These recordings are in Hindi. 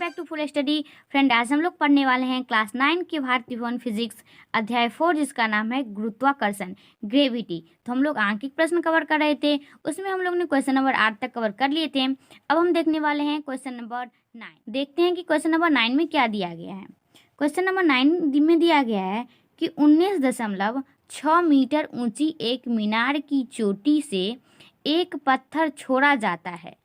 Back to full study. Friend, आज हम लोग पढ़ने वाले हैं क्लास 9 के भारतीय भवन फिजिक्स अध्याय 4, जिसका नाम है गुरुत्वाकर्षण, ग्रेविटी। तो हम लोग आंकिक प्रश्न कवर कर रहे थे, उसमें हम लोग ने क्वेश्चन नंबर 8 तक कवर कर लिए थे। अब हम देखने वाले हैं क्वेश्चन नंबर 9। देखते हैं कि क्वेश्चन नंबर 9 में क्या दिया गया है। क्वेश्चन नंबर 9 में दिया गया है कि 19.6 मीटर ऊंची एक मीनार की चोटी से एक पत्थर छोड़ा जाता है,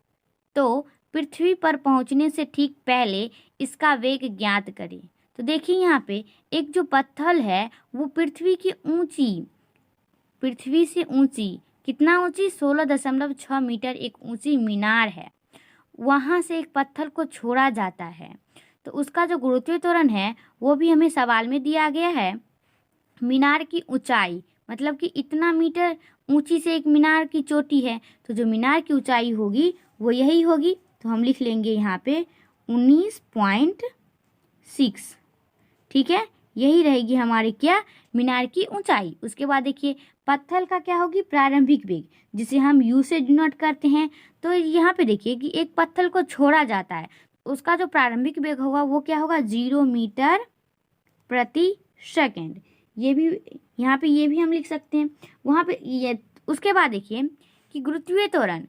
तो पृथ्वी पर पहुंचने से ठीक पहले इसका वेग ज्ञात करें। तो देखिए यहाँ पे एक जो पत्थर है वो पृथ्वी से ऊंची कितना ऊंची 16.6 मीटर एक ऊंची मीनार है, वहां से एक पत्थर को छोड़ा जाता है। तो उसका जो गुरुत्वीय त्वरण है वो भी हमें सवाल में दिया गया है। मीनार की ऊंचाई मतलब कि इतना मीटर ऊंची से एक मीनार की चोटी है, तो जो मीनार की ऊंचाई होगी वो यही होगी। तो हम लिख लेंगे यहाँ पे 19.6। ठीक है, यही रहेगी हमारी क्या, मीनार की ऊंचाई। उसके बाद देखिए पत्थर का क्या होगी, प्रारंभिक वेग, जिसे हम यू से डिनोट करते हैं। तो यहाँ पे देखिए कि एक पत्थर को छोड़ा जाता है, उसका जो प्रारंभिक वेग होगा वो क्या होगा, 0 मीटर प्रति सेकेंड। ये भी यहाँ पे ये भी हम लिख सकते हैं वहाँ पे ये। उसके बाद देखिए कि गुरुत्वीय त्वरण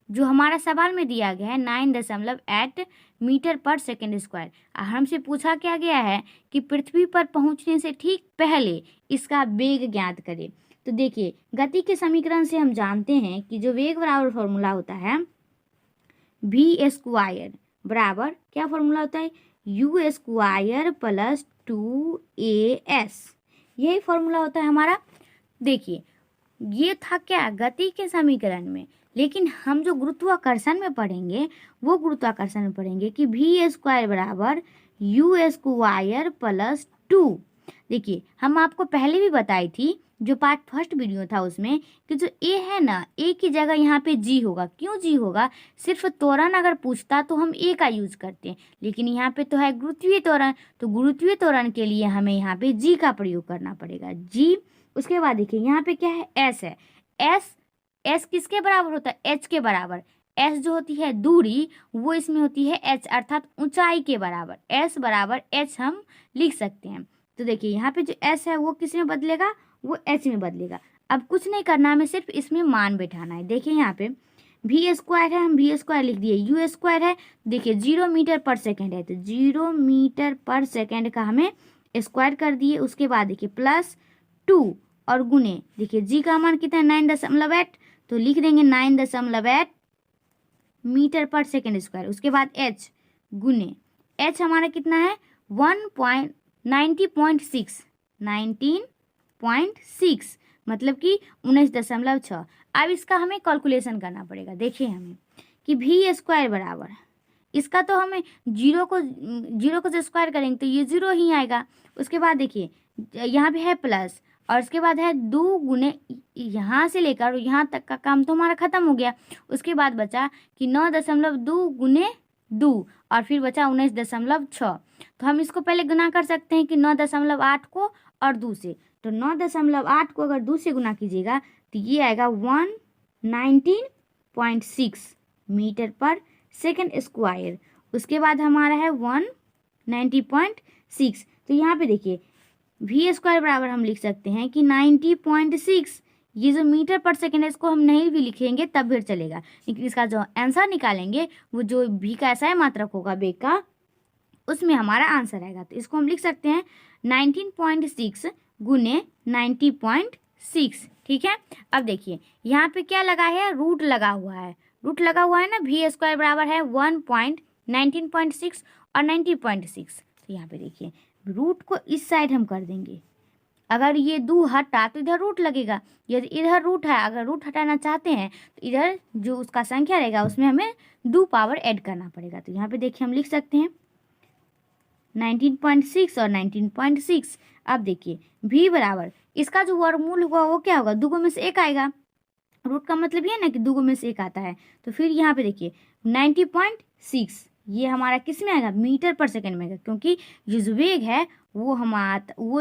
जो हमारा सवाल में दिया गया है 9.8 मीटर पर सेकेंड स्क्वायर। हमसे पूछा क्या गया है कि पृथ्वी पर पहुंचने से ठीक पहले इसका वेग ज्ञात करें। तो देखिए गति के समीकरण से हम जानते हैं कि जो वेग बराबर फॉर्मूला होता है v स्क्वायर बराबर क्या फॉर्मूला होता है, u स्क्वायर प्लस 2as, यही फॉर्मूला होता है हमारा। देखिए ये था क्या, गति के समीकरण में, लेकिन हम जो गुरुत्वाकर्षण में पढ़ेंगे वो गुरुत्वाकर्षण में पढ़ेंगे कि v स्क्वायर बराबर u स्क्वायर प्लस 2। देखिए हम आपको पहले भी बताई थी, जो पार्ट फर्स्ट वीडियो था उसमें, कि जो a है ना, a की जगह यहाँ पे g होगा। क्यों g होगा, सिर्फ त्वरण अगर पूछता तो हम a का यूज करते हैं, लेकिन यहाँ पे तो है गुरुत्वीय त्वरण, तो गुरुत्वीय त्वरण के लिए हमें यहाँ पे g का प्रयोग करना पड़ेगा, g। उसके बाद देखिए यहाँ पे क्या है, s है। s किसके बराबर होता है, h के बराबर। s जो होती है दूरी, वो इसमें होती है h, अर्थात ऊंचाई के बराबर। s बराबर h हम लिख सकते हैं। तो देखिए यहाँ पे जो s है वो किस में बदलेगा, वो h में बदलेगा। अब कुछ नहीं करना, हमें सिर्फ इसमें मान बैठाना है। देखिए यहाँ पे v स्क्वायर है, हम v स्क्वायर लिख दिए, u स्क्वायर है, देखिए 0 मीटर पर सेकेंड है, तो 0 मीटर पर सेकेंड का हमें स्क्वायर कर दिए। उसके बाद देखिए प्लस 2 और गुने, देखिए g का मान कितना है 9.8, तो लिख देंगे 9.8 मीटर पर सेकेंड स्क्वायर। उसके बाद h गुने, h हमारा कितना है 19.6 मतलब कि 19.6। अब इसका हमें कैलकुलेशन करना पड़ेगा। देखिए हमें कि v स्क्वायर बराबर, इसका तो हमें जीरो को जो स्क्वायर करेंगे तो ये 0 ही आएगा। उसके बाद देखिए यहाँ पे है प्लस, और उसके बाद है 2 गुने, यहाँ से लेकर यहाँ तक का काम तो हमारा खत्म हो गया। उसके बाद बचा कि 9.2 गुने 2 और फिर बचा 19.6। तो हम इसको पहले गुना कर सकते हैं कि 9.8 को और 2 से, तो 9.8 को अगर 2 से गुना कीजिएगा तो ये आएगा 119.6 मीटर पर सेकेंड स्क्वायर। उसके बाद हमारा है 190.6। तो यहाँ पे देखिए v स्क्वायर बराबर हम लिख सकते हैं कि 90.6। ये जो मीटर पर सेकेंड है इसको हम नहीं भी लिखेंगे तब भी चलेगा, लेकिन इसका जो आंसर निकालेंगे वो जो v का ऐसा मात्रक होगा वेग का, उसमें हमारा आंसर आएगा। तो इसको हम लिख सकते हैं 19.6 गुने 90.6। ठीक है, अब देखिए यहाँ पे क्या लगा है, रूट लगा हुआ है ना। v स्क्वायर बराबर है 1.19.6 और 90.6। तो यहाँ पे देखिए रूट को इस साइड हम कर देंगे, अगर ये 2 हटा तो इधर रूट लगेगा, यदि इधर रूट है, अगर रूट हटाना चाहते हैं तो इधर जो उसका संख्या रहेगा उसमें हमें 2 पावर ऐड करना पड़ेगा। तो यहाँ पे देखिए हम लिख सकते हैं 19.6 और 19.6। अब देखिए v बराबर, इसका जो वर्गमूल होगा वो क्या होगा, 2 में से 1 आएगा। रूट का मतलब ये ना कि 2 में से 1 आता है, तो फिर यहाँ पे देखिए 90.6 ये हमारा किस में आएगा, मीटर पर सेकेंड में आएगा, क्योंकि ये जो वेग है वो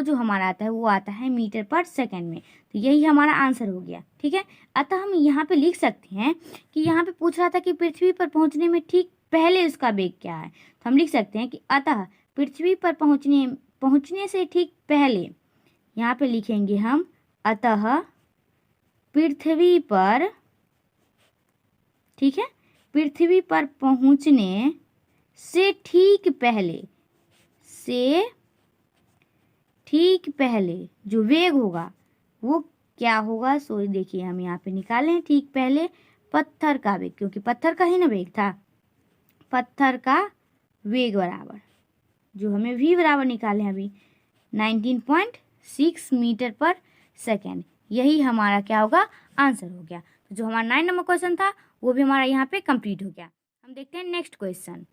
जो हमारा आता है वो आता है मीटर पर सेकेंड में। तो यही हमारा आंसर हो गया। ठीक है, अतः हम यहाँ पे लिख सकते हैं कि यहाँ पे पूछ रहा था कि पृथ्वी पर पहुँचने में ठीक पहले उसका वेग क्या है। तो हम लिख सकते हैं कि अतः पृथ्वी पर पहुंचने से ठीक पहले, यहाँ पे लिखेंगे हम अतः पृथ्वी पर, ठीक है, पृथ्वी पर पहुंचने से ठीक पहले जो वेग होगा वो क्या होगा। सो देखिए हम यहाँ पे निकालें ठीक पहले पत्थर का वेग, क्योंकि पत्थर का ही ना वेग था, पत्थर का वेग बराबर जो हमें v बराबर निकाले अभी 19.6 मीटर पर सेकेंड, यही हमारा क्या होगा, आंसर हो गया। तो जो हमारा 9 नंबर क्वेश्चन था वो भी हमारा यहाँ पे कंप्लीट हो गया। हम देखते हैं नेक्स्ट क्वेश्चन।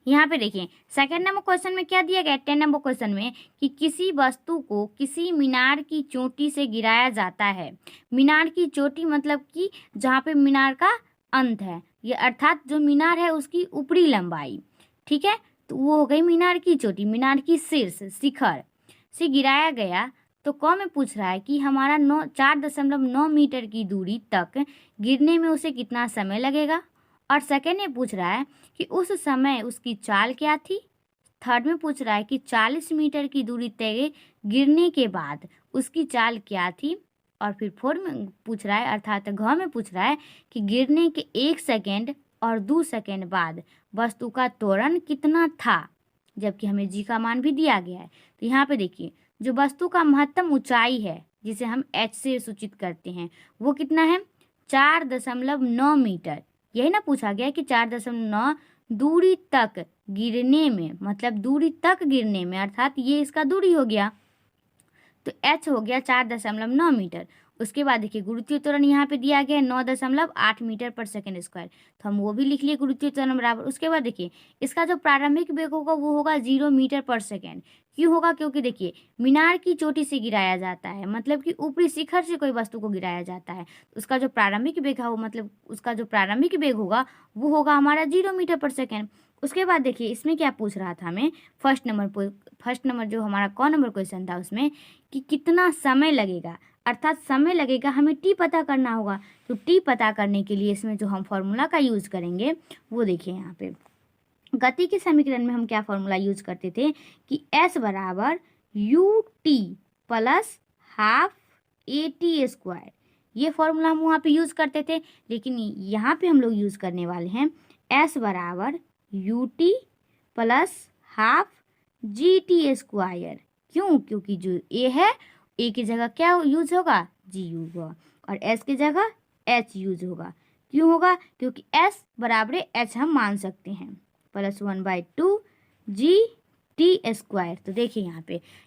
यहाँ पे देखिए सेकेंड नंबर क्वेश्चन में क्या दिया गया, 10 नंबर क्वेश्चन में कि किसी वस्तु को किसी मीनार की चोटी से गिराया जाता है। मीनार की चोटी मतलब कि जहाँ पे मीनार का अंत है, ये अर्थात जो मीनार है उसकी ऊपरी लंबाई, ठीक है, तो वो हो गई मीनार की चोटी, मीनार की शीर्ष शिखर से गिराया गया। तो क में पूछ रहा है कि हमारा 4.9 मीटर की दूरी तक गिरने में उसे कितना समय लगेगा, और सेकेंड में पूछ रहा है कि उस समय उसकी चाल क्या थी। थर्ड में पूछ रहा है कि 40 मीटर की दूरी तय गिरने के बाद उसकी चाल क्या थी, और फिर फोर्थ में पूछ रहा है अर्थात घ में पूछ रहा है कि गिरने के 1 सेकेंड और 2 सेकेंड बाद वस्तु का त्वरण कितना था, जबकि हमें जी का मान भी दिया गया है। तो यहाँ पे देखिए जो वस्तु का महत्तम ऊंचाई है जिसे हम h से सूचित करते हैं वो कितना है, 4.9 मीटर। यही ना पूछा गया कि 4.9 दूरी तक गिरने में, मतलब दूरी तक गिरने में, अर्थात ये इसका दूरी हो गया, तो h हो गया 4.9 मीटर। उसके बाद देखिए गुरुत्वीय त्वरण यहाँ पे दिया गया है 9.8 मीटर पर सेकेंड स्क्वायर, तो हम वो भी लिख लिए गुरुत्वीय त्वरण बराबर। उसके बाद देखिए इसका जो प्रारंभिक वेग होगा वो होगा 0 मीटर पर सेकेंड। क्यों होगा, क्योंकि देखिए मीनार की चोटी से गिराया जाता है, मतलब कि ऊपरी शिखर से कोई वस्तु को गिराया जाता है, तो उसका जो प्रारंभिक वेग है वो, मतलब उसका जो प्रारंभिक वेग होगा वो होगा हमारा 0 मीटर पर सेकेंड। उसके बाद देखिए इसमें क्या पूछ रहा था हमें, फर्स्ट नंबर जो हमारा क नंबर क्वेश्चन था उसमें कि कितना समय लगेगा, अर्थात समय लगेगा, हमें टी पता करना होगा। तो टी पता करने के लिए इसमें जो हम फॉर्मूला का यूज़ करेंगे वो देखिए यहाँ पे गति के समीकरण में हम क्या फॉर्मूला यूज करते थे कि s बराबर U T plus half A T square, ये फॉर्मूला हम वहाँ पे यूज करते थे, लेकिन यहाँ पे हम लोग यूज करने वाले हैं s बराबर U T plus half G T square. क्यों, क्योंकि जो a है a की जगह क्या यूज होगा, g यूज होगा, और s की जगह h यूज होगा। क्यों होगा, क्योंकि s बराबर h हम मान सकते हैं, +1/2 जी टी स्क्वायर। तो देखिए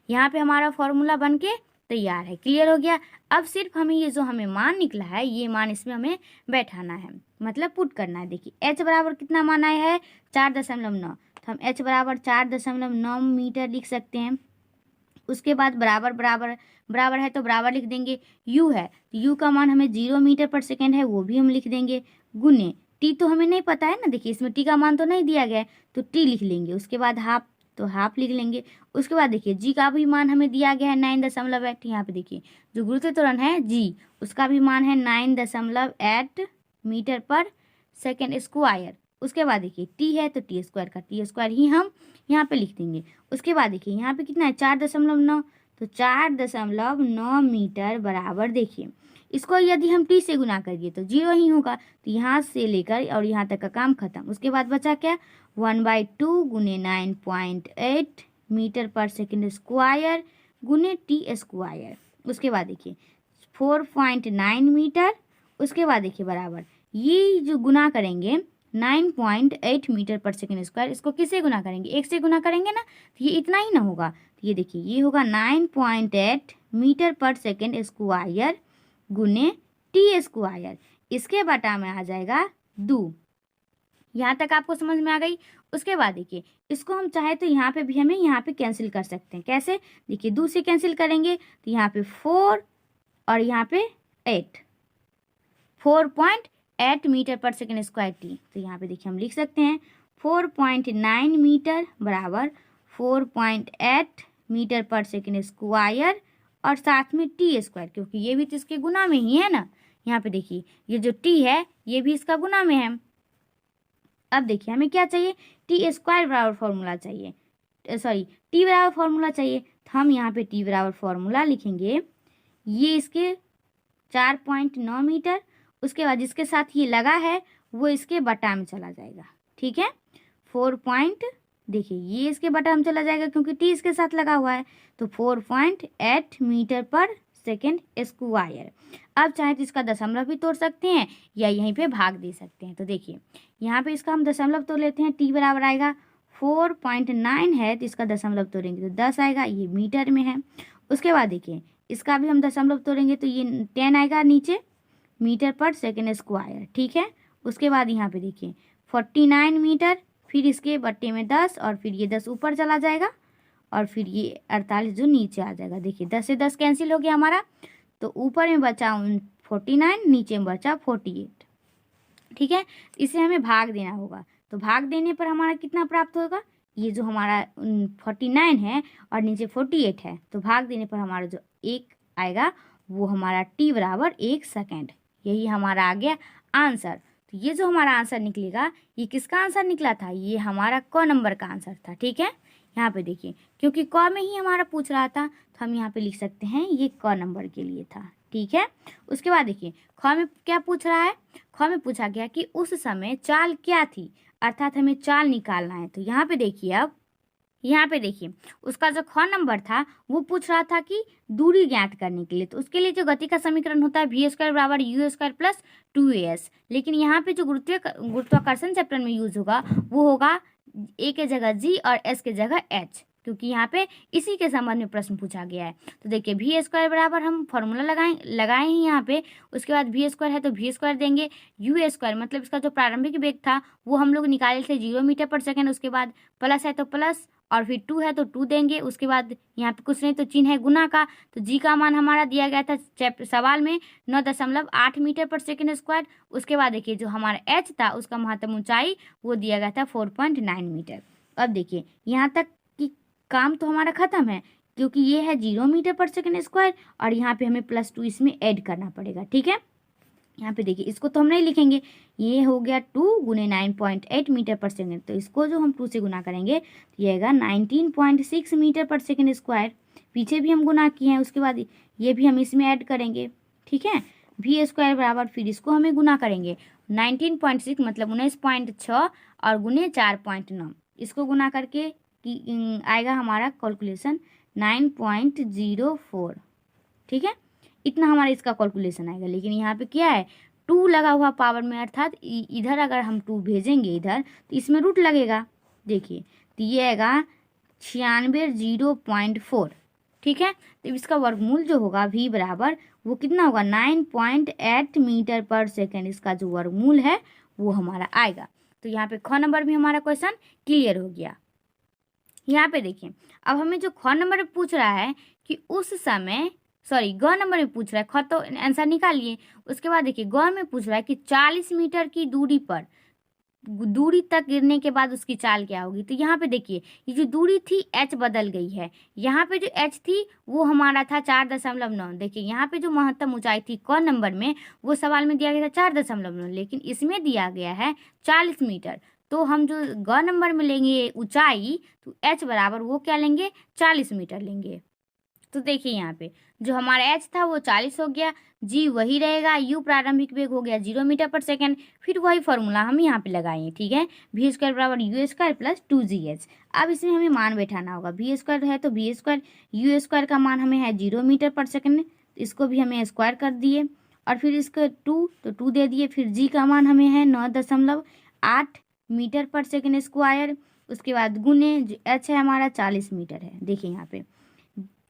यहाँ पे हमारा फॉर्मूला बन के तैयार है, क्लियर हो गया। अब सिर्फ हमें ये जो हमें मान निकला है ये मान इसमें हमें बैठाना है, मतलब पुट करना है। देखिए h बराबर कितना मान आया है 4.9, तो हम h बराबर 4.9 मीटर लिख सकते हैं। उसके बाद बराबर है तो बराबर लिख देंगे, u है तो u का मान हमें 0 मीटर पर सेकेंड है वो भी हम लिख देंगे, गुने टी तो हमें नहीं पता है ना, देखिए इसमें टी का मान तो नहीं दिया गया है तो टी लिख लेंगे। उसके बाद हाफ तो हाफ लिख लेंगे। उसके बाद देखिए जी का भी मान हमें दिया गया है 9.8। यहाँ पे देखिए जो गुरुत्वीय त्वरण है जी उसका भी मान है 9.8 मीटर पर सेकेंड स्क्वायर। उसके बाद देखिए टी है तो टी स्क्वायर का टी स्क्वायर ही हम यहाँ पे लिख देंगे। उसके बाद देखिए यहाँ पे कितना है 4.9, तो 4.9 मीटर बराबर देखिए इसको यदि हम टी से गुना करिए तो 0 ही होगा, तो यहाँ से लेकर और यहाँ तक का काम खत्म। उसके बाद बचा क्या 1/2 गुने 9.8 मीटर पर सेकेंड स्क्वायर गुने टी स्क्वायर। उसके बाद देखिए 4.9 मीटर। उसके बाद देखिए बराबर ये जो गुना करेंगे 9.8 मीटर पर सेकेंड स्क्वायर, इसको किससे गुना करेंगे, 1 से गुना करेंगे ना, तो ये इतना ही ना होगा। तो ये देखिए ये होगा 9.8 मीटर पर सेकेंड स्क्वायर गुने टी स्क्वायर, इसके बटा में आ जाएगा 2। यहाँ तक आपको समझ में आ गई। उसके बाद देखिए इसको हम चाहे तो यहाँ पे भी हमें यहाँ पे कैंसिल कर सकते हैं। कैसे, देखिए 2 से कैंसिल करेंगे तो यहाँ पे 4 और यहाँ पे 8, 4.8 मीटर पर सेकेंड स्क्वायर टी। तो यहाँ पे देखिए हम लिख सकते हैं 4.9 मीटर बराबर 4.8 मीटर पर सेकेंड स्क्वायर और साथ में टी स्क्वायर, क्योंकि ये भी तो इसके गुना में ही है ना। यहाँ पे देखिए ये जो टी है ये भी इसका गुना में है, अब देखिए हमें क्या चाहिए, टी स्क्वायर बराबर फॉर्मूला चाहिए, टी बराबर फॉर्मूला चाहिए। तो हम यहाँ पे टी बराबर फॉर्मूला लिखेंगे, ये इसके 4.9 मीटर, उसके बाद जिसके साथ ये लगा है वो इसके बटा में चला जाएगा, ठीक है। 4 देखिए ये इसके बटा में चला जाएगा क्योंकि टी इसके साथ लगा हुआ है, तो 4.8 मीटर पर सेकेंड स्क्वायर। अब चाहे तो इसका दशमलव भी तोड़ सकते हैं या यहीं पे भाग दे सकते हैं। तो देखिए यहाँ पे इसका हम दशमलव तोड़ लेते हैं, टी बराबर आएगा 4.9 है तो इसका दशमलव तोड़ेंगे तो 10 आएगा, ये मीटर में है। उसके बाद देखिए इसका भी हम दशमलव तोड़ेंगे तो ये 10 आएगा नीचे, मीटर पर सेकेंड स्क्वायर, ठीक है। उसके बाद यहाँ पे देखिए 49 मीटर, फिर इसके बट्टे में 10 और फिर ये 10 ऊपर चला जाएगा और फिर ये 48 जो नीचे आ जाएगा। देखिए 10 से 10 कैंसिल हो गया हमारा, तो ऊपर में बचा 49, नीचे में बचा 48, ठीक है। इसे हमें भाग देना होगा, तो भाग देने पर हमारा कितना प्राप्त होगा, ये जो हमारा 49 है और नीचे 48 है, तो भाग देने पर हमारा जो एक आएगा वो हमारा टी बराबर 1 सेकेंड। यही हमारा आ गया आंसर। तो ये जो हमारा आंसर निकलेगा ये किसका आंसर निकला था, ये हमारा क नंबर का आंसर था, ठीक है। यहाँ पे देखिए क्योंकि क में ही हमारा पूछ रहा था तो हम यहाँ पे लिख सकते हैं ये क नंबर के लिए था, ठीक है। उसके बाद देखिए ख में क्या पूछ रहा है, ख में पूछा गया कि उस समय चाल क्या थी, अर्थात हमें चाल निकालना है। तो यहाँ पे देखिए, अब यहाँ पे देखिए उसका जो ख नंबर था वो पूछ रहा था कि दूरी ज्ञात करने के लिए, तो उसके लिए जो गति का समीकरण होता है वी स्क्वायर बराबर यू स्क्वायर प्लस 2as, लेकिन यहाँ पे जो गुरुत्वाकर्षण चैप्टर में यूज होगा वो होगा ए के जगह जी और एस के जगह एच, क्योंकि यहाँ पे इसी के संबंध में प्रश्न पूछा गया है। तो देखिए वी स्क्वायर बराबर हम फॉर्मूला लगाए हैं यहाँ पे, उसके बाद वी स्क्वायर है तो वी स्क्वायर देंगे, यू स्क्वायर मतलब इसका जो प्रारंभिक वेग था वो हम लोग निकाले थे 0 मीटर पर सेकेंड, उसके बाद प्लस है तो प्लस और फिर 2 है तो 2 देंगे। उसके बाद यहाँ पे कुछ नहीं तो चिन्ह है गुना का, तो जी का मान हमारा दिया गया था सवाल में 9.8 मीटर पर सेकेंड स्क्वायर। उसके बाद देखिए जो हमारा एच था उसका महत्तम ऊंचाई वो दिया गया था 4.9 मीटर। अब देखिए यहाँ तक कि काम तो हमारा खत्म है क्योंकि ये है 0 मीटर पर सेकेंड स्क्वायर और यहाँ पे हमें +2 इसमें ऐड करना पड़ेगा, ठीक है। यहाँ पे देखिए इसको तो हम नहीं लिखेंगे, ये हो गया 2 गुने 9.8 मीटर पर सेकेंड, तो इसको जो हम 2 से गुना करेंगे तो ये आएगा 19.6 मीटर पर सेकेंड स्क्वायर। पीछे भी हम गुना किए हैं, उसके बाद ये भी हम इसमें ऐड करेंगे, ठीक है। वी स्क्वायर बराबर फिर इसको हमें गुना करेंगे 19.6 मतलब 19.6 और गुने 4.9, इसको गुना करके आएगा हमारा कैलकुलेशन 9.04, ठीक है। इतना हमारा इसका कैलकुलेशन आएगा। लेकिन यहाँ पे क्या है 2 लगा हुआ पावर में, अर्थात इधर अगर हम 2 भेजेंगे इधर तो इसमें रूट लगेगा। देखिए तो ये आएगा 96 ठीक है। तो इसका वर्गमूल जो होगा v बराबर वो कितना होगा 9.8 मीटर पर सेकेंड, इसका जो वर्गमूल है वो हमारा आएगा। तो यहाँ पे ख नंबर भी हमारा क्वेश्चन क्लियर हो गया। यहाँ पे देखिए अब हमें जो ख नंबर में पूछ रहा है कि उस समय ग नंबर में पूछ रहा है, ख तो आंसर निकालिए। उसके बाद देखिए ग में पूछ रहा है कि 40 मीटर की दूरी तक गिरने के बाद उसकी चाल क्या होगी। तो यहाँ पे देखिए ये जो दूरी थी h बदल गई है, यहाँ पे जो h थी वो हमारा था 4.9। देखिए यहाँ पे जो महत्तम ऊंचाई थी क नंबर में वो सवाल में दिया गया था 4.9, लेकिन इसमें दिया गया है 40 मीटर। तो हम जो ग नंबर में लेंगे ऊंचाई तो h बराबर वो क्या लेंगे 40 मीटर लेंगे। तो देखिए यहाँ पे जो हमारा एच था वो 40 हो गया, जी वही रहेगा, यू प्रारंभिक वेग हो गया 0 मीटर पर सेकेंड, फिर वही फॉर्मूला हम यहाँ पे लगाएंगे, ठीक है। वी स्क्वायर बराबर यू स्क्वायर प्लस 2gh। अब इसमें हमें मान बैठाना होगा, वी स्क्वायर है तो वी स्क्वायर, यू स्क्वायर का मान हमें है 0 मीटर पर सेकेंड, इसको भी हमें स्क्वायर कर दिए और फिर इसको 2 दे दिए, फिर जी का मान हमें है 9.8 मीटर पर सेकेंड स्क्वायर। उसके बाद गुने एच है हमारा 40 मीटर है, देखिए यहाँ पे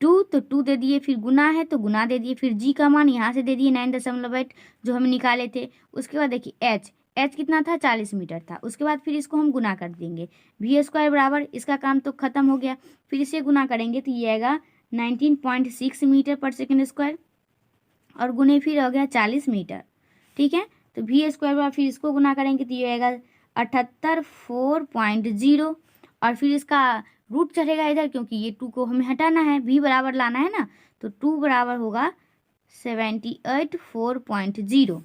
2 दे दिए, फिर गुना है तो गुना दे दिए, फिर जी का मान यहाँ से दे दिए 9.8 जो हम निकाले थे। उसके बाद देखिए एच कितना था 40 मीटर था। उसके बाद फिर इसको हम गुना कर देंगे, वी स्क्वायर बराबर इसका काम तो खत्म हो गया, फिर इसे गुना करेंगे तो ये आएगा 19.6 मीटर पर सेकेंड स्क्वायर और गुने फिर हो गया 40 मीटर, ठीक है। तो वी स्क्वायर बराबर फिर इसको गुना करेंगे तो ये आएगा 78.0 और फिर इसका रूट चढ़ेगा इधर क्योंकि ये 2 को हमें हटाना है, v बराबर लाना है ना, तो 2 बराबर होगा 78.0।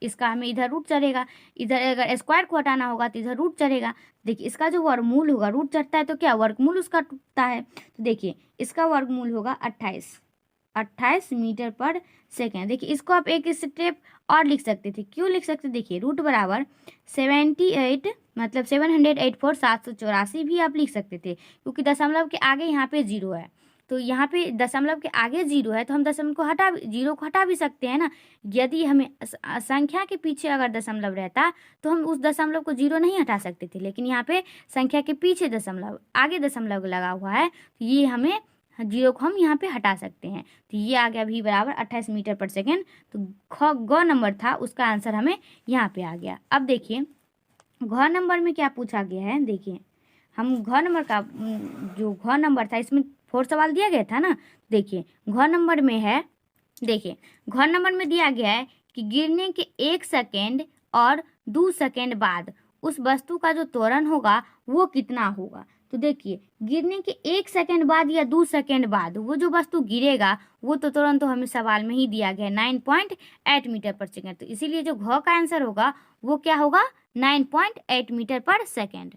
इसका हमें इधर रूट चढ़ेगा, इधर अगर स्क्वायर को हटाना होगा तो इधर रूट चढ़ेगा। देखिए इसका जो वर्गमूल होगा, रूट चढ़ता है तो क्या वर्गमूल उसका टूटता है। तो देखिए इसका वर्गमूल होगा 28 मीटर पर सेकेंड। देखिए इसको आप एक स्टेप और लिख सकते थे। क्यों लिख सकते? देखिए रूट बराबर 78 मतलब 784 भी आप लिख सकते थे, क्योंकि दशमलव के आगे यहाँ पे जीरो है। तो यहाँ पे दशमलव के आगे जीरो है तो हम दशमलव को जीरो को हटा भी सकते हैं ना। यदि हमें संख्या के पीछे अगर दशमलव रहता तो हम उस दशमलव को जीरो नहीं हटा सकते थे, लेकिन यहाँ पे संख्या के पीछे दशमलव, आगे दशमलव लगा हुआ है, तो ये हमें जीरो को हम यहाँ पे हटा सकते हैं। तो ये आ गया v बराबर 28 मीटर पर सेकेंड। तो ग नंबर था, उसका आंसर हमें यहाँ पे आ गया। अब देखिए घ नंबर में क्या पूछा गया है। देखिए हम घ नंबर का जो घ नंबर था इसमें 4 सवाल दिया गया था ना। देखिए घ नंबर में है, देखिए घ नंबर में दिया गया है कि गिरने के 1 सेकेंड और 2 सेकेंड बाद उस वस्तु का जो त्वरण होगा वो कितना होगा। तो देखिए गिरने के 1 सेकेंड बाद या 2 सेकेंड बाद वो जो वस्तु गिरेगा वो तो तुरंत तो हमें सवाल में ही दिया गया है 9.8 मीटर पर सेकेंड। तो इसीलिए जो घ का आंसर होगा वो क्या होगा 9.8 मीटर पर सेकेंड।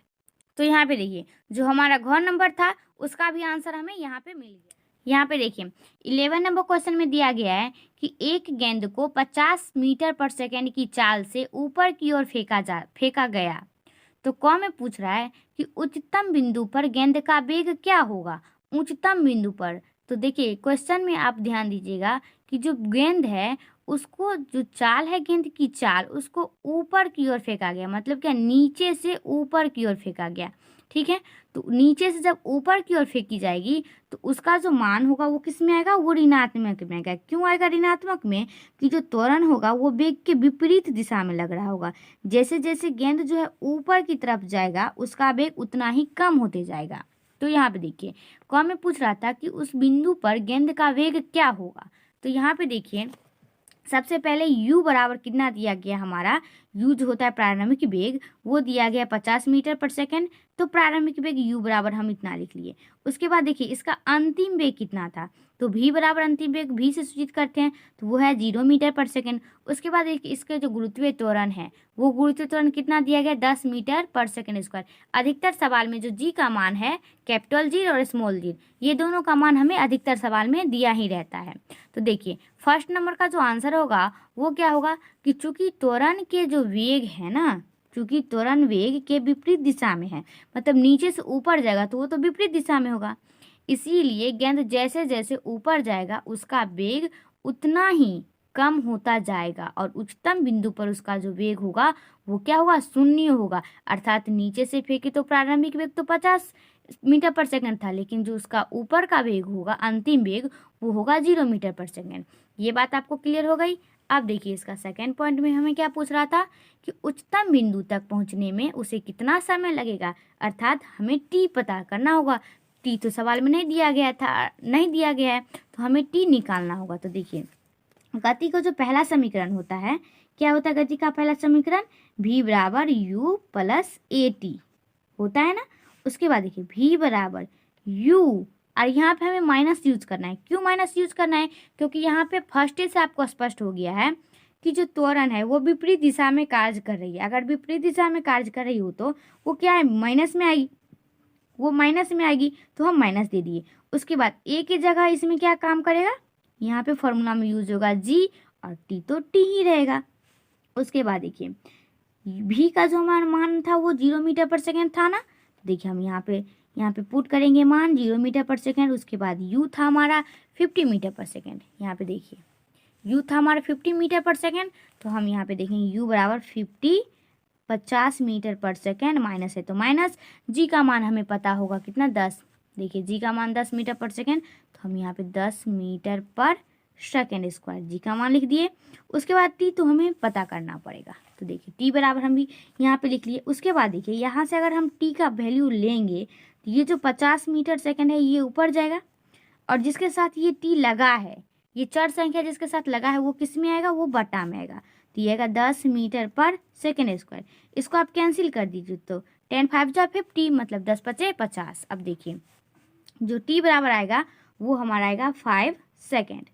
तो यहाँ पे देखिए जो हमारा घ नंबर था उसका भी आंसर हमें यहाँ पे मिल गया। यहाँ पे देखिए 11 नंबर क्वेश्चन में दिया गया है कि एक गेंद को 50 मीटर पर सेकेंड की चाल से ऊपर की ओर फेंका गया। तो क में पूछ रहा है कि उच्चतम बिंदु पर गेंद का वेग क्या होगा। उच्चतम बिंदु पर, तो देखिए क्वेश्चन में आप ध्यान दीजिएगा कि जो गेंद है उसको, जो चाल है गेंद की चाल, उसको ऊपर की ओर फेंका गया, मतलब क्या नीचे से ऊपर की ओर फेंका गया। ठीक है, तो नीचे से जब ऊपर की ओर फेंकी जाएगी तो उसका जो मान होगा वो किस में आएगा, वो ऋणात्मक में आएगा। क्यों आएगा ऋणात्मक में? कि जो त्वरण होगा वो वेग के विपरीत दिशा में लग रहा होगा। जैसे जैसे गेंद जो है ऊपर की तरफ जाएगा उसका वेग उतना ही कम होते जाएगा। तो यहाँ पे देखिए क में पूछ रहा था कि उस बिंदु पर गेंद का वेग क्या होगा। तो यहाँ पे देखिए सबसे पहले u बराबर कितना दिया गया, हमारा u जो होता है प्रारंभिक वेग वो दिया गया 50 मीटर पर सेकेंड। तो प्रारंभिक वेग u बराबर हम इतना लिख लिए। उसके बाद देखिए इसका अंतिम वेग कितना था, तो v बराबर अंतिम वेग v से सूचित करते हैं तो वो है 0 मीटर पर सेकेंड। उसके बाद देखिए इसके जो गुरुत्वीय त्वरण है वो गुरुत्वीय त्वरण कितना दिया गया 10 मीटर पर सेकेंड स्क्वायर। अधिकतर सवाल में जो g का मान है कैपिटल जी और स्मॉल जी, ये दोनों का मान हमें अधिकतर सवाल में दिया ही रहता है। तो देखिए फर्स्ट नंबर का जो आंसर होगा वो क्या होगा कि चूंकि त्वरण के जो वेग है ना, चूंकि त्वरण वेग के विपरीत दिशा में है, मतलब नीचे से ऊपर जाएगा तो वो तो विपरीत दिशा में होगा, इसीलिए गेंद जैसे जैसे ऊपर जाएगा उसका वेग उतना ही कम होता जाएगा और उच्चतम बिंदु पर उसका जो वेग होगा वो क्या होगा, शून्य होगा। अर्थात नीचे से फेंके तो प्रारंभिक वेग तो 50 मीटर पर सेकंड था, लेकिन जो उसका ऊपर का वेग होगा अंतिम वेग वो होगा 0 मीटर पर सेकंड। ये बात आपको क्लियर हो गई। अब देखिए इसका सेकंड पॉइंट में हमें क्या पूछ रहा था कि उच्चतम बिंदु तक पहुंचने में उसे कितना समय लगेगा, अर्थात हमें टी पता करना होगा। टी तो सवाल में नहीं दिया गया है तो हमें टी निकालना होगा। तो देखिए गति का जो पहला समीकरण होता है, क्या होता है गति का पहला समीकरण, v बराबर u प्लस ए टी होता है ना। उसके बाद देखिए v बराबर u, और यहाँ पे हमें माइनस यूज करना है। क्यों माइनस यूज करना है? क्योंकि यहाँ पे फर्स्ट से आपको स्पष्ट हो गया है कि जो त्वरण है वो विपरीत दिशा में कार्य कर रही है। अगर विपरीत दिशा में कार्य कर रही हो तो वो क्या है, माइनस में आएगी, वो माइनस में आएगी तो हम माइनस दे दिए। उसके बाद ए की जगह इसमें क्या काम करेगा, यहाँ पे फॉर्मूला में यूज होगा जी और टी तो टी ही रहेगा। उसके बाद देखिए v का जो हमारा मान था वो 0 मीटर पर सेकेंड था ना। देखिए हम यहाँ पे पुट करेंगे मान 0 मीटर पर सेकेंड। उसके बाद u था हमारा 50 मीटर पर सेकेंड। यहाँ पे देखिए u था हमारा 50 मीटर पर सेकेंड, तो हम यहाँ पे देखेंगे u बराबर 50 मीटर पर सेकेंड, माइनस है तो माइनस। जी का मान हमें पता होगा कितना 10। देखिए जी का मान 10 मीटर पर सेकेंड, तो हम यहाँ पे 10 मीटर पर सेकेंड स्क्वायर जी का मान लिख दिए। उसके बाद टी तो हमें पता करना पड़ेगा। तो देखिए टी बराबर हम भी यहाँ पे लिख लिए। उसके बाद देखिए यहाँ से अगर हम टी का वैल्यू लेंगे तो ये जो 50 मीटर सेकेंड है ये ऊपर जाएगा, और जिसके साथ ये टी लगा है, ये चर संख्या जिसके साथ लगा है वो किस में आएगा, वो बटा में आएगा। तो ये आएगा 10 मीटर पर सेकेंड स्क्वायर। इसको आप कैंसिल कर दीजिए तो 10 5 जा 50, मतलब 10 5 50। अब देखिए जो टी बराबर आएगा वो हमारा आएगा 5 सेकेंड।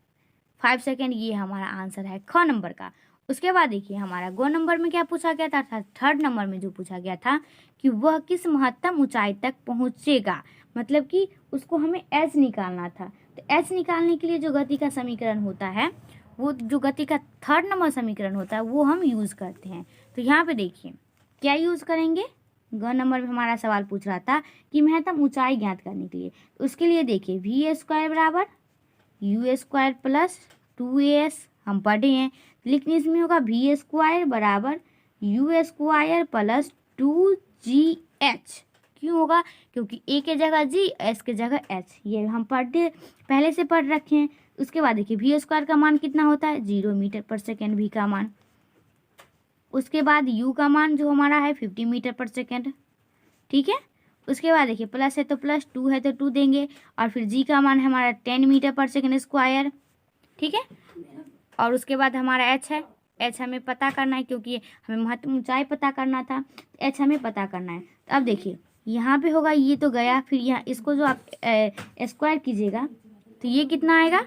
5 सेकेंड ये हमारा आंसर है ख नंबर का। उसके बाद देखिए हमारा गो नंबर में क्या पूछा गया था, थर्ड नंबर में जो पूछा गया था कि वह किस महत्तम ऊंचाई तक पहुंचेगा, मतलब कि उसको हमें एच निकालना था। तो एच निकालने के लिए जो गति का समीकरण होता है, वो जो गति का थर्ड नंबर समीकरण होता है वो हम यूज़ करते हैं। तो यहाँ पे देखिए क्या यूज़ करेंगे, ग नंबर में हमारा सवाल पूछ रहा था कि महत्तम ऊंचाई ज्ञात करने के लिए। तो उसके लिए देखिए वी स्क्वायर बराबर यू स्क्वायर प्लस 2as हम पढ़े हैं, लेकिन इसमें होगा वी स्क्वायर बराबर यू स्क्वायर प्लस 2gh। क्यों होगा, क्योंकि ए के जगह जी, एस के जगह एच, ये हम पहले से पढ़ रखे हैं। उसके बाद देखिए वी स्क्वायर का मान कितना होता है 0 मीटर पर सेकेंड वी का मान। उसके बाद यू का मान जो हमारा है 50 मीटर पर सेकेंड, ठीक है। उसके बाद देखिए प्लस है तो प्लस, 2 है तो 2 देंगे, और फिर जी का मान है हमारा 10 मीटर पर सेकेंड स्क्वायर, ठीक है। और उसके बाद हमारा एच है, एच हमें पता करना है क्योंकि हमें महत्तम ऊंचाई पता करना था, एच हमें पता करना है। तो अब देखिए यहाँ पे होगा, ये तो गया, फिर यहाँ इसको जो आप स्क्वायर कीजिएगा तो ये कितना आएगा,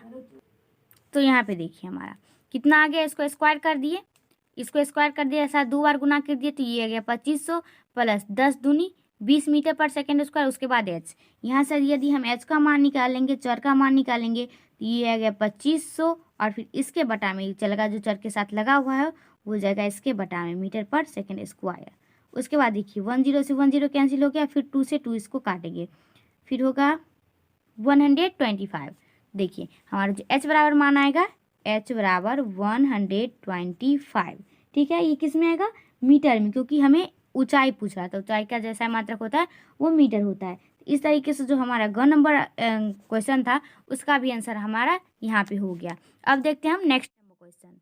तो यहाँ पे देखिए हमारा कितना आ गया, इसको स्क्वायर कर दिए, इसको स्क्वायर कर दिया, ऐसा 2 बार गुना कर दिए, तो ये आ गया 2500 प्लस 10 दूनी 20 मीटर पर सेकेंड स्क्वायर। उसके बाद एच, यहाँ से यदि हम एच का मान निकालेंगे, चर का मान निकालेंगे, तो ये आ गया 2500, और फिर इसके बटा में चलेगा, जो चर के साथ लगा हुआ है वो जाएगा इसके बटा में मीटर पर सेकेंड स्क्वायर। उसके बाद देखिए 10 से 10 कैंसिल हो गया, फिर 2 से 2 इसको काटेंगे, फिर होगा 125। देखिए हमारा जो एच बराबर मान आएगा, एच बराबर 125, ठीक है। ये किस में आएगा, मीटर में, क्योंकि हमें ऊंचाई पूछ रहा था, ऊंचाई का जैसा मात्रक होता है वो मीटर होता है। इस तरीके से जो हमारा ग नंबर क्वेश्चन था उसका भी आंसर हमारा यहाँ पे हो गया। अब देखते हैं हम नेक्स्ट नंबर क्वेश्चन।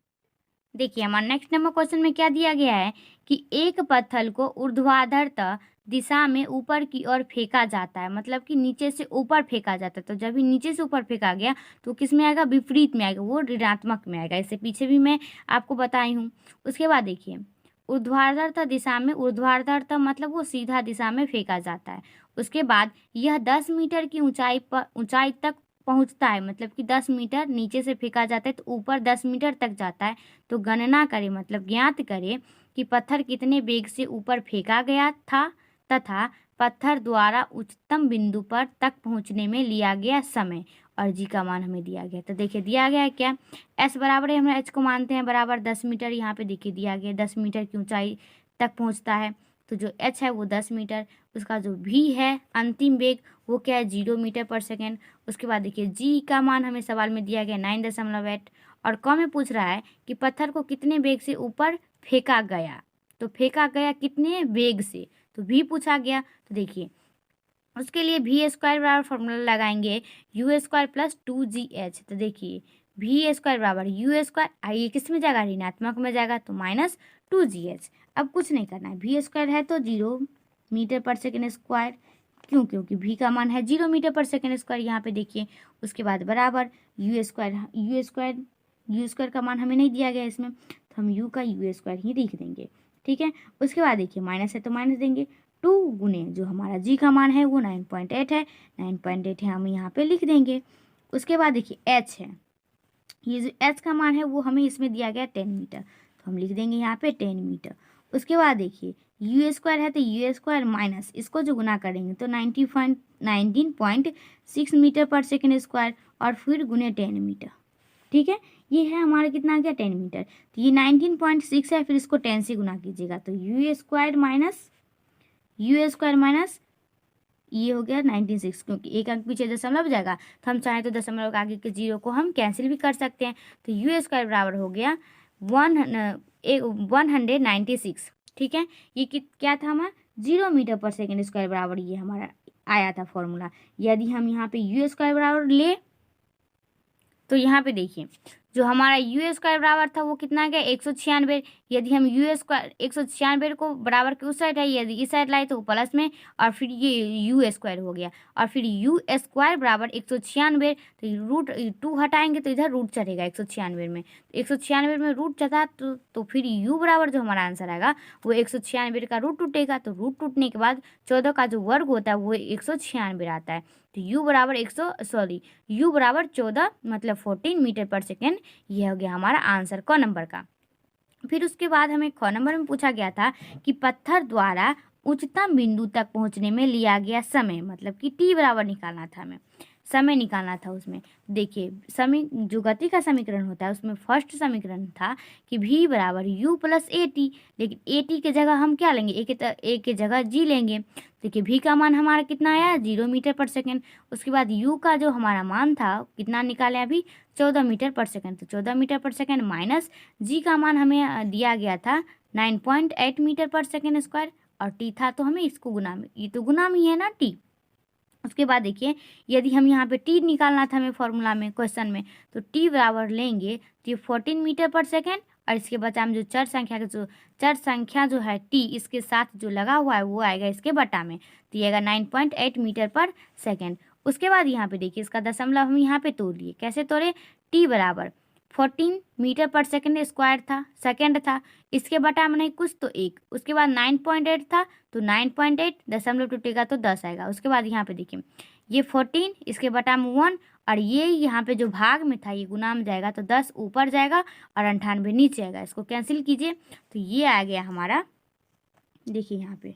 देखिए हमारा नेक्स्ट नंबर क्वेश्चन में क्या दिया गया है कि एक पत्थर को ऊर्ध्वाधर दिशा में ऊपर की ओर फेंका जाता है, मतलब कि नीचे से ऊपर फेंका जाता है। तो जब भी नीचे से ऊपर फेंका गया तो किस में आएगा, विपरीत में आएगा, वो ऋणात्मक में आएगा। इससे पीछे भी मैं आपको बताई हूँ। उसके बाद देखिए ऊर्ध्वाधर दिशा में, ऊर्ध्वाधर मतलब वो सीधा दिशा में फेंका जाता है। उसके बाद यह 10 मीटर की ऊंचाई तक पहुंचता है, मतलब कि 10 मीटर नीचे से फेंका जाता है तो ऊपर 10 मीटर तक जाता है। तो गणना करें, मतलब ज्ञात करें कि पत्थर कितने वेग से ऊपर फेंका गया था तथा पत्थर द्वारा उच्चतम बिंदु पर तक पहुंचने में लिया गया समय, और जी का मान हमें दिया गया। तो देखिए दिया गया है क्या, एस बराबर है, हम एच को मानते हैं बराबर 10 मीटर। यहाँ पे देखिए दिया गया 10 मीटर की ऊंचाई तक पहुंचता है, तो जो एच है वो 10 मीटर, उसका जो भी है अंतिम वेग वो क्या है 0 मीटर पर सेकेंड। उसके बाद देखिए जी का मान हमें सवाल में दिया गया 9.8, और क में पूछ रहा है कि पत्थर को कितने वेग से ऊपर फेंका गया, तो फेंका गया कितने वेग से, तो भी पूछा गया। तो देखिए उसके लिए वी स्क्वायर बराबर फॉर्मूला लगाएंगे यू स्क्वायर प्लस 2gh। तो देखिए वी स्क्वायर बराबर यू स्क्वायर, ये किस में जाएगा, ऋणात्मक में जाएगा, तो माइनस 2gh। अब कुछ नहीं करना है, वी स्क्वायर है तो 0 मीटर पर सेकेंड स्क्वायर, क्यों, क्योंकि वी का मान है 0 मीटर पर सेकेंड स्क्वायर यहाँ पे देखिए। उसके बाद बराबर यू स्क्वायर का मान हमें नहीं दिया गया इसमें, तो हम यू का यू स्क्वायर ही लिख देंगे, ठीक है। उसके बाद देखिए माइनस है तो माइनस देंगे, 2 गुने जो हमारा जी का मान है वो 9.8 है, 9.8 है हम यहाँ पे लिख देंगे। उसके बाद देखिए एच है, ये जो एच का मान है वो हमें इसमें दिया गया 10 मीटर, तो हम लिख देंगे यहाँ पे 10 मीटर। उसके बाद देखिए यू स्क्वायर है तो यू स्क्वायर माइनस इसको जो गुना करेंगे तो 19.6 मीटर पर सेकेंड स्क्वायर, और फिर गुने 10 मीटर, ठीक है। ये है हमारा कितना आ गया 10 मीटर, तो ये 19.6 है, फिर इसको 10 से गुना कीजिएगा तो यू स्क्वायर माइनस ये हो गया 96, क्योंकि एक अंक पीछे दशमलव जाएगा, तो हम चाहें तो दशमलव के आगे के 0 को हम कैंसिल भी कर सकते हैं। तो यू स्क्वायर बराबर हो गया 196, ठीक है। ये क्या था हमारा 0 मीटर पर सेकेंड स्क्वायर बराबर, ये हमारा आया था फॉर्मूला। यदि हम यहाँ पे यू स्क्वायर बराबर ले तो यहाँ पे देखिए जो हमारा यू स्क्वायर बराबर था वो कितना गया 196। यदि हम यू स्क्वायर 196 को बराबर के उस साइड है, यदि इस साइड लाए तो वो प्लस में, और फिर ये यू स्क्वायर हो गया, और फिर यू स्क्वायर बराबर 196, तो रूट 2 हटाएंगे तो इधर रूट चढ़ेगा 196 में, 196 में रूट चढ़ा तो फिर यू बराबर जो हमारा आंसर आएगा वो 196 का रूट टूटेगा, तो रूट टूटने के बाद 14 का जो वर्ग होता है वो 196 आता है। तो यू बराबर यू बराबर 14 मतलब 14 मीटर पर सेकेंड, यह हो गया हमारा आंसर क नंबर का। फिर उसके बाद हमें ख नंबर में पूछा गया था कि पत्थर द्वारा उच्चतम बिंदु तक पहुंचने में लिया गया समय, मतलब कि टी बराबर निकालना था, हमें समय निकालना था उसमें। देखिए जो गति का समीकरण होता है उसमें फर्स्ट समीकरण था कि v बराबर u प्लस ए टी, लेकिन ए टी के जगह हम क्या लेंगे, ए के जगह g लेंगे। देखिए v का मान हमारा कितना आया, 0 मीटर पर सेकेंड। उसके बाद u का जो हमारा मान था कितना निकाले अभी, 14 मीटर पर सेकेंड। तो 14 मीटर पर सेकेंड माइनस g का मान हमें दिया गया था 9.8 मीटर पर सेकेंड स्क्वायर, और टी था तो हमें इसको गुना में, ये तो गुना में ही है ना टी। उसके बाद देखिए यदि हम यहाँ पे टी निकालना था हमें फॉर्मूला में, क्वेश्चन में, तो टी बराबर लेंगे तो ये 14 मीटर पर सेकेंड, और इसके बचा में जो चर संख्या जो है टी इसके साथ जो लगा हुआ है वो आएगा इसके बटा में, तो ये आएगा 9.8 मीटर पर सेकेंड। उसके बाद यहाँ पे देखिए इसका दशमलव हम यहाँ पे तोड़ लिए, कैसे तोड़े, टी बराबर 14 मीटर पर सेकेंड स्क्वायर था, सेकेंड था, इसके बटा में नहीं कुछ तो एक, उसके बाद 9.8 था तो 9.8 दशमलव टूटेगा तो 10 आएगा। उसके बाद यहाँ पे देखिए ये 14 इसके बटा में 1, और ये यहाँ पे जो भाग में था ये गुना में जाएगा तो 10 ऊपर जाएगा और 98 नीचे आएगा, इसको कैंसिल कीजिए तो ये आ गया हमारा, देखिए यहाँ पे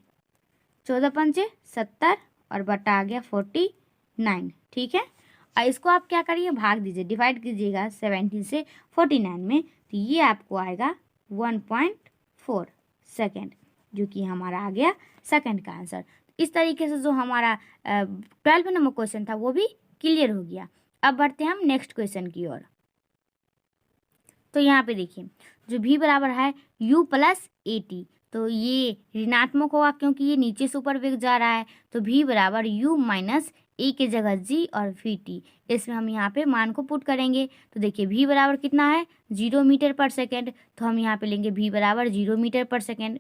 14 पंचे 70 और बटा आ गया 49, ठीक है। और इसको आप क्या करिए, भाग दीजिए, डिवाइड कीजिएगा 17 से 49 में, तो ये आपको आएगा 1.4 सेकेंड, जो कि हमारा आ गया सेकेंड का आंसर। इस तरीके से जो हमारा 12 नंबर क्वेश्चन था वो भी क्लियर हो गया। अब बढ़ते हैं हम नेक्स्ट क्वेश्चन की ओर। तो यहाँ पे देखिए जो v बराबर है u प्लस ए टी, तो ये ऋणात्मक होगा क्योंकि ये नीचे से ऊपर वेग जा रहा है, तो v बराबर u माइनस ए के जगह g और वी टी, इसमें हम यहाँ पे मान को पुट करेंगे। तो देखिए v बराबर कितना है, 0 मीटर पर सेकेंड, तो हम यहाँ पे लेंगे v बराबर 0 मीटर पर सेकेंड।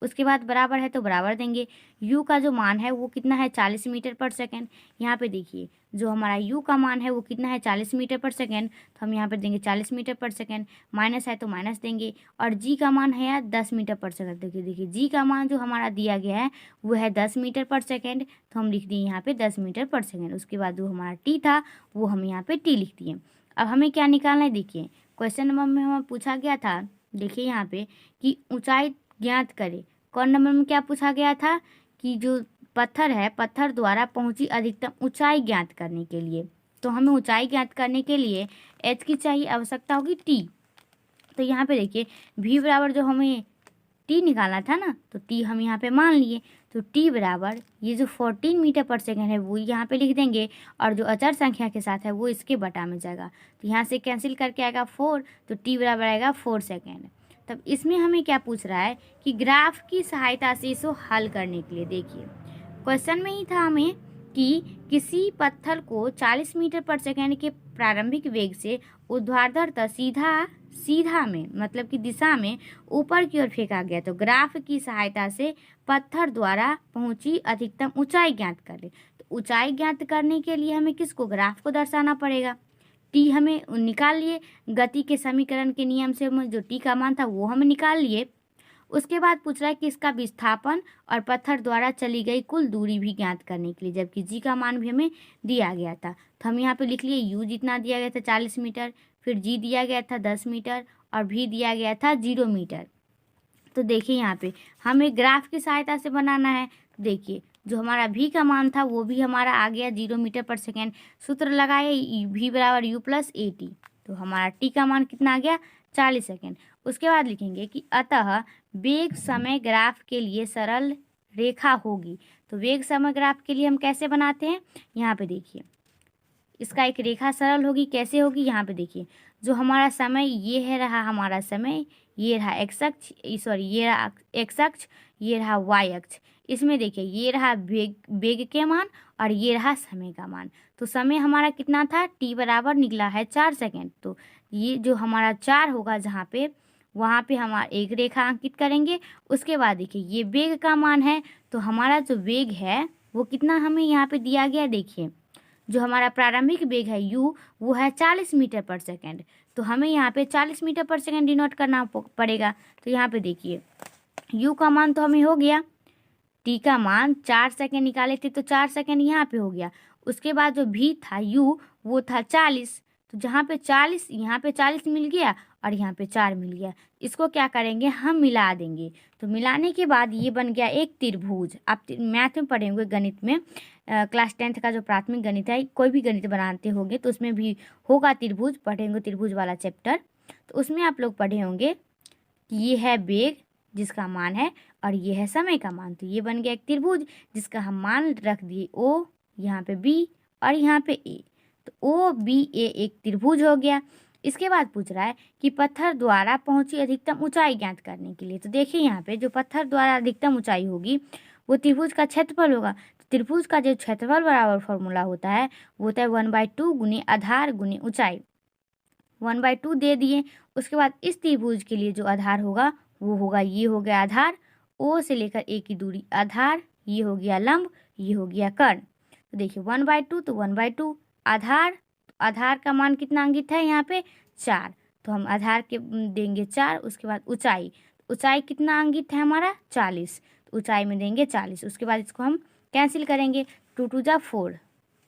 उसके बाद बराबर है तो बराबर देंगे, u का जो मान है वो कितना है, 40 मीटर पर सेकेंड। यहाँ पे देखिए जो हमारा u का मान है वो कितना है, 40 मीटर पर सेकेंड, तो हम यहाँ पे देंगे 40 मीटर पर सेकेंड, माइनस है तो माइनस देंगे, और g का मान है यार 10 मीटर पर सेकेंड। देखिए g का मान जो हमारा दिया गया है वो है 10 मीटर पर सेकेंड, तो हम लिख दिए यहाँ पे 10 मीटर पर सेकेंड। उसके बाद जो हमारा t था वो हम यहाँ पे t लिख दिए। अब हमें क्या निकालना है, देखिए क्वेश्चन नंबर में हमें पूछा गया था, देखिए यहाँ पे कि ऊंचाई ज्ञात करें। कौन नंबर में क्या पूछा गया था कि जो पत्थर है, पत्थर द्वारा पहुंची अधिकतम ऊंचाई ज्ञात करने के लिए, तो हमें ऊंचाई ज्ञात करने के लिए h की चाहिए, आवश्यकता होगी t। तो यहाँ पे देखिए v बराबर जो हमें t निकालना था ना, तो t हम यहाँ पे मान लिए, तो t बराबर ये जो 14 मीटर पर सेकेंड है वो यहाँ पे लिख देंगे, और जो अचर संख्या के साथ है वो इसके बटा में जाएगा, तो यहाँ से कैंसिल करके आएगा 4, तो t बराबर आएगा 4 सेकेंड। तब इसमें हमें क्या पूछ रहा है कि ग्राफ की सहायता से इसको हल करने के लिए, देखिए क्वेश्चन में ही था हमें कि किसी पत्थर को 40 मीटर पर सेकेंड के प्रारंभिक वेग से ऊर्ध्वाधर सीधा में, मतलब कि दिशा में ऊपर की ओर फेंका गया, तो ग्राफ की सहायता से पत्थर द्वारा पहुंची अधिकतम ऊंचाई ज्ञात कर ले। तो ऊंचाई ज्ञात करने के लिए हमें किसको, ग्राफ को दर्शाना पड़ेगा। टी हमें निकाल लिए, गति के समीकरण के नियम से जो टी का मान था वो हमें निकाल लिए। उसके बाद पूछ रहा है कि इसका विस्थापन और पत्थर द्वारा चली गई कुल दूरी भी ज्ञात करने के लिए, जबकि जी का मान भी हमें दिया गया था, तो हम यहाँ पे लिख लिए यू जितना दिया गया था 40 मीटर, फिर जी दिया गया था 10 मीटर, और भी दिया गया था 0 मीटर। तो देखिए यहाँ पे हमें ग्राफ की सहायता से बनाना है। देखिए जो हमारा v का मान था वो भी हमारा आ गया 0 मीटर पर सेकेंड, सूत्र लगाए v बराबर u प्लस ए टी, तो हमारा t का मान कितना आ गया 40 सेकेंड। उसके बाद लिखेंगे कि अतः वेग समय ग्राफ के लिए सरल रेखा होगी। तो वेग समय ग्राफ के लिए हम कैसे बनाते हैं, यहाँ पे देखिए इसका एक रेखा सरल होगी, कैसे होगी, यहाँ पे देखिए जो हमारा समय ये है रहा हमारा समय, ये रहा एक्स अक्ष, सॉरी ये रहा एक्स अक्ष, ये रहा वाई अक्ष। इसमें देखिए ये रहा वेग के मान और ये रहा समय का मान। तो समय हमारा कितना था, t बराबर निकला है 4 सेकेंड, तो ये जो हमारा 4 होगा जहाँ पे, वहाँ पे हमारा एक रेखा अंकित करेंगे। उसके बाद देखिए ये वेग का मान है, तो हमारा जो वेग है वो कितना हमें यहाँ पे दिया गया, देखिए जो हमारा प्रारंभिक वेग है u वो है 40 मीटर पर सेकेंड, तो हमें यहाँ पे 40 मीटर पर सेकेंड डिनोट करना पड़ेगा। तो यहाँ पे देखिए u का मान तो हमें हो गया, t का मान 4 सेकेंड निकाले थे तो 4 सेकेंड यहाँ पे हो गया। उसके बाद जो v था u वो था 40, तो जहाँ पे 40 यहाँ पे 40 मिल गया और यहाँ पे 4 मिल गया। इसको क्या करेंगे, हम मिला देंगे। तो मिलाने के बाद ये बन गया एक त्रिभुज। आप मैथ में पढ़े होंगे, गणित में, क्लास 10th का जो प्राथमिक गणित है, कोई भी गणित बनाते होंगे तो उसमें भी होगा त्रिभुज, पढ़े होंगे त्रिभुज वाला चैप्टर। तो उसमें आप लोग पढ़े होंगे कि ये है वेग जिसका मान है और ये है समय का मान। तो ये बन गया एक त्रिभुज जिसका हम मान रख दिए O, यहाँ पे B और यहाँ पे A। तो OBA एक त्रिभुज हो गया। इसके बाद पूछ रहा है कि पत्थर द्वारा पहुंची अधिकतम ऊंचाई ज्ञात करने के लिए। तो देखिए यहाँ पे जो पत्थर द्वारा अधिकतम ऊंचाई होगी वो त्रिभुज का क्षेत्रफल होगा। तो त्रिभुज का जो क्षेत्रफल बराबर फॉर्मूला होता है वो होता है 1/2 गुने आधार गुने ऊंचाई। 1/2 दे दिए। उसके बाद इस त्रिभुज के लिए जो आधार होगा वो होगा, ये हो गया आधार, O से लेकर A की दूरी आधार, ये हो गया लंब, ये हो गया कर्ण। तो देखिए 1/2 तो 1/2 आधार, आधार का मान कितना अंकित है यहाँ पे 4, तो हम आधार के देंगे 4। उसके बाद ऊंचाई, ऊंचाई कितना अंकित है हमारा 40, तो ऊंचाई में देंगे 40। उसके बाद इसको हम कैंसिल करेंगे, 2 2 जा 4,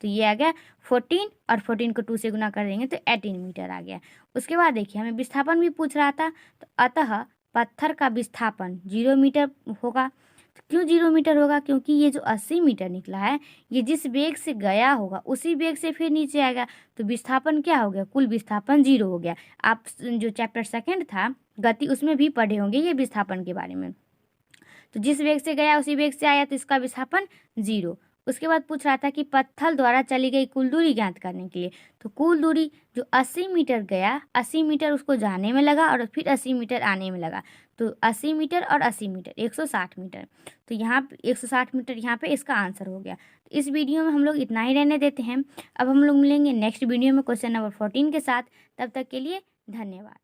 तो ये आ गया 14 और 14 को 2 से गुना कर देंगे तो 18 मीटर आ गया। उसके बाद देखिए हमें विस्थापन भी पूछ रहा था, तो अतः पत्थर का विस्थापन 0 मीटर होगा। तो क्यों 0 मीटर होगा, क्योंकि ये जो 80 मीटर निकला है ये जिस वेग से गया होगा उसी वेग से फिर नीचे आएगा, तो विस्थापन क्या हो गया, कुल विस्थापन 0 हो गया। आप जो चैप्टर 2 था गति उसमें भी पढ़े होंगे ये विस्थापन के बारे में। तो जिस वेग से गया उसी वेग से आया तो इसका विस्थापन 0। उसके बाद पूछ रहा था कि पत्थर द्वारा चली गई कुल दूरी ज्ञात करने के लिए। तो कुल दूरी जो 80 मीटर गया, 80 मीटर उसको जाने में लगा और फिर 80 मीटर आने में लगा, तो 80 मीटर और 80 मीटर 160 मीटर। तो यहाँ 160 मीटर यहाँ पे इसका आंसर हो गया। तो इस वीडियो में हम लोग इतना ही रहने देते हैं। अब हम लोग मिलेंगे नेक्स्ट वीडियो में क्वेश्चन नंबर 14 के साथ। तब तक के लिए धन्यवाद।